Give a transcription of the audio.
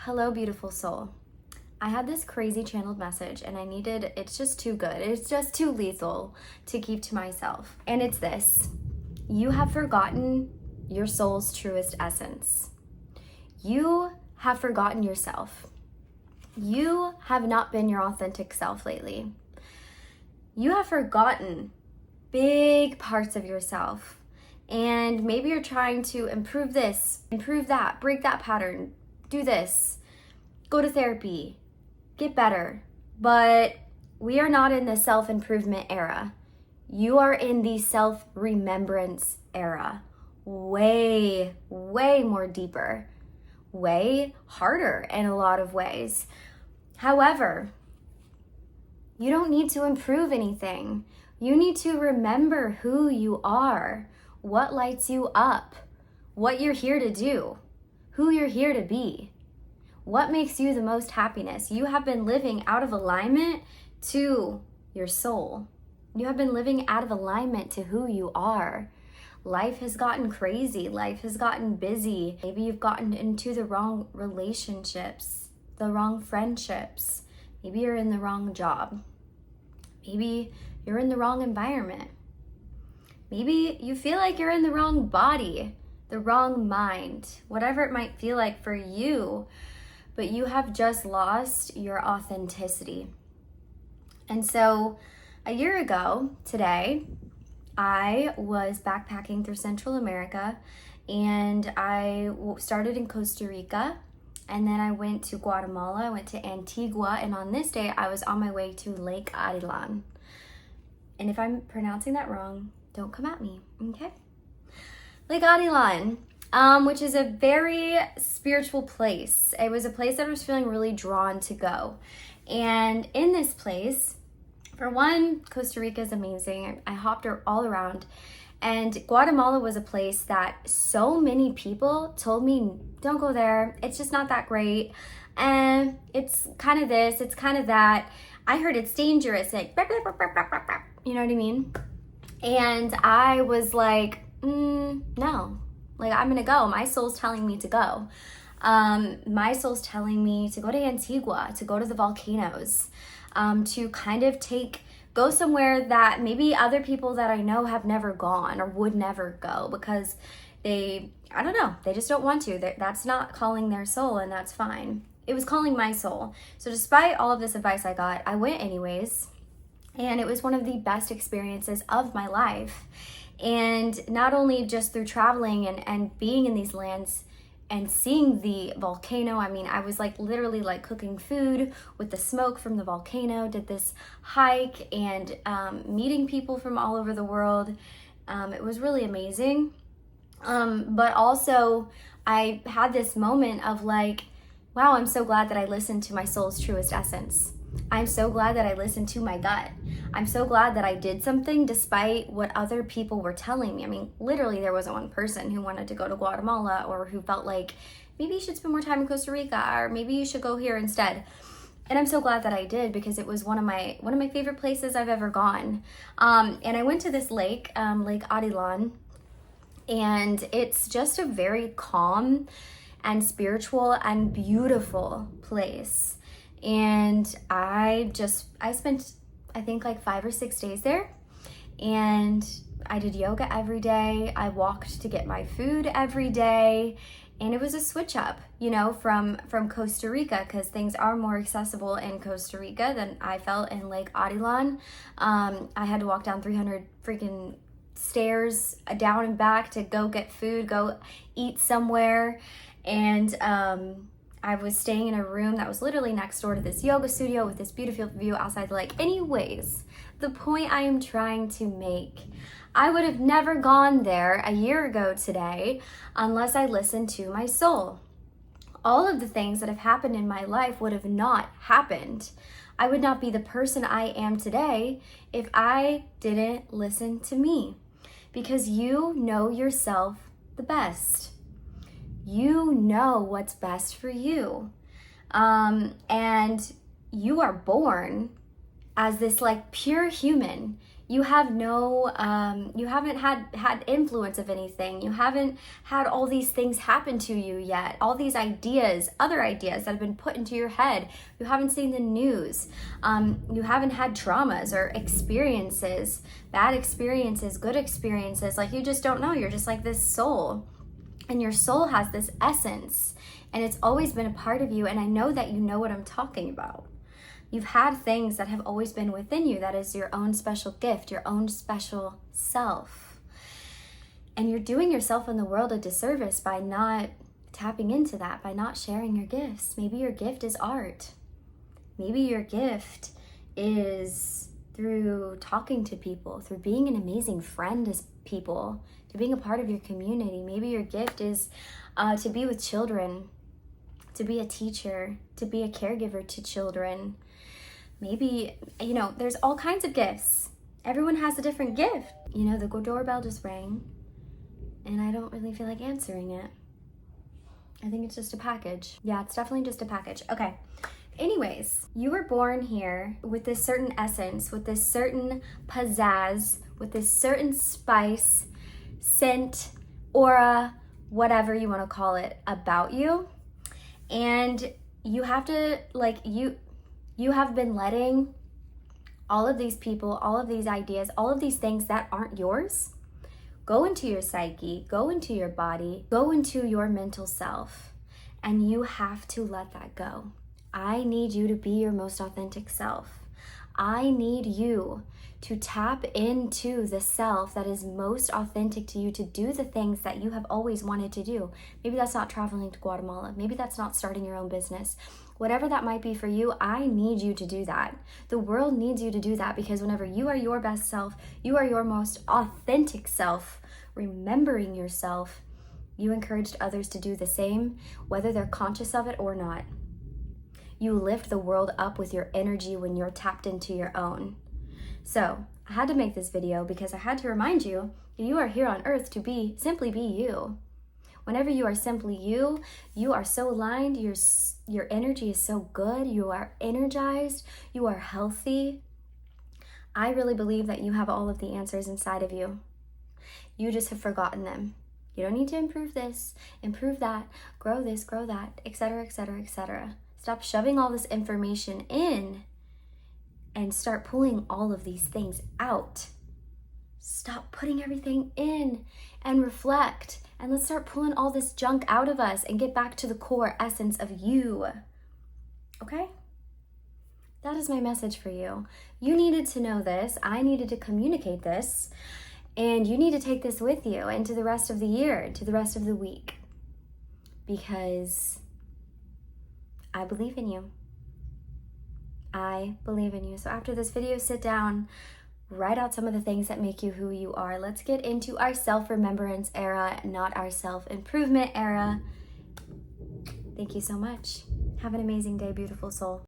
Hello, beautiful soul. I had this crazy channeled message and it's just too good. It's just too lethal to keep to myself. And it's this: you have forgotten your soul's truest essence. You have forgotten yourself. You have not been your authentic self lately. You have forgotten big parts of yourself. And maybe you're trying to improve this, improve that, break that pattern, do this, go to therapy, get better. But we are not in the self-improvement era. You are in the self-remembrance era. Way, way more deeper, way harder in a lot of ways. However, you don't need to improve anything. You need to remember who you are, what lights you up, what you're here to do, who you're here to be, what makes you the most happiness. You have been living out of alignment to your soul. You have been living out of alignment to who you are. Life has gotten crazy. Life has gotten busy. Maybe you've gotten into the wrong relationships, the wrong friendships. Maybe you're in the wrong job. Maybe you're in the wrong environment. Maybe you feel like you're in the wrong body, the wrong mind, whatever it might feel like for you, but you have just lost your authenticity. And so a year ago today, I was backpacking through Central America, and I started in Costa Rica, and then I went to Guatemala, I went to Antigua, and on this day, I was on my way to Lake Arilan. And if I'm pronouncing that wrong, don't come at me, okay? Lake Arilan, which is a very spiritual place. It was a place that I was feeling really drawn to go. And in this place, for one, Costa Rica is amazing. I hopped all around. And Guatemala was a place that so many people told me, don't go there. It's just not that great. And it's kind of this, it's kind of that. I heard it's dangerous. Like, you know what I mean? And I was like, no, like I'm gonna go. My soul's telling me to go. My soul's telling me to go to Antigua, to go to the volcanoes, to kind of go somewhere that maybe other people that I know have never gone or would never go because I don't know, they just don't want to. That's not calling their soul, and that's fine. It was calling my soul. So despite all of this advice I got, I went anyways. And it was one of the best experiences of my life. And not only just through traveling and being in these lands and seeing the volcano, I mean, I was like literally like cooking food with the smoke from the volcano, did this hike and meeting people from all over the world. It was really amazing. But also I had this moment of like, wow, I'm so glad that I listened to my soul's truest essence. I'm so glad that I listened to my gut. I'm so glad that I did something despite what other people were telling me. I mean, literally there wasn't one person who wanted to go to Guatemala or who felt like maybe you should spend more time in Costa Rica or maybe you should go here instead. And I'm so glad that I did because it was one of my favorite places I've ever gone. And I went to this lake, Lake Arilan, and it's just a very calm and spiritual and beautiful place. And I spent, I think like 5 or 6 days there, and I did yoga every day. I walked to get my food every day, and it was a switch up, you know, from Costa Rica, because things are more accessible in Costa Rica than I felt in Lake Arilan. I had to walk down 300 freaking stairs down and back to go get food, go eat somewhere, and I was staying in a room that was literally next door to this yoga studio with this beautiful view outside the lake. Anyways, the point I am trying to make, I would have never gone there a year ago today unless I listened to my soul. All of the things that have happened in my life would have not happened. I would not be the person I am today if I didn't listen to me, because you know yourself the best. You know what's best for you. And you are born as this like pure human. You have no, you haven't had influence of anything. You haven't had all these things happen to you yet. All these ideas, other ideas that have been put into your head. You haven't seen the news. You haven't had traumas or experiences, bad experiences, good experiences. Like, you just don't know. You're just like this soul. And your soul has this essence. And it's always been a part of you. And I know that you know what I'm talking about. You've had things that have always been within you. That is your own special gift, your own special self. And you're doing yourself and the world a disservice by not tapping into that, by not sharing your gifts. Maybe your gift is art. Maybe your gift is through talking to people, through being an amazing friend to people, through being a part of your community. Maybe your gift is to be with children, to be a teacher, to be a caregiver to children. Maybe, you know, there's all kinds of gifts. Everyone has a different gift. You know, the doorbell just rang and I don't really feel like answering it. I think it's just a package. Yeah, it's definitely just a package. Okay. Anyways, you were born here with this certain essence, with this certain pizzazz, with this certain spice, scent, aura, whatever you want to call it, about you. And you have to, like, you have been letting all of these people, all of these ideas, all of these things that aren't yours go into your psyche, go into your body, go into your mental self. And you have to let that go. I need you to be your most authentic self. I need you to tap into the self that is most authentic to you, to do the things that you have always wanted to do. Maybe that's not traveling to Guatemala. Maybe that's not starting your own business. Whatever that might be for you, I need you to do that. The world needs you to do that, because whenever you are your best self, you are your most authentic self, remembering yourself, you encouraged others to do the same, whether they're conscious of it or not. You lift the world up with your energy when you're tapped into your own. So I had to make this video because I had to remind you that you are here on earth to simply be you. Whenever you are simply you, you are so aligned, your energy is so good, you are energized, you are healthy. I really believe that you have all of the answers inside of you. You just have forgotten them. You don't need to improve this, improve that, grow this, grow that, etc., etc., etc. Stop shoving all this information in and start pulling all of these things out. Stop putting everything in and reflect. And let's start pulling all this junk out of us and get back to the core essence of you. Okay? That is my message for you. You needed to know this. I needed to communicate this. And you need to take this with you into the rest of the year, into the rest of the week. Because I believe in you. I believe in you. So after this video, sit down, write out some of the things that make you who you are. Let's get into our self-remembrance era, not our self-improvement era. Thank you so much. Have an amazing day, beautiful soul.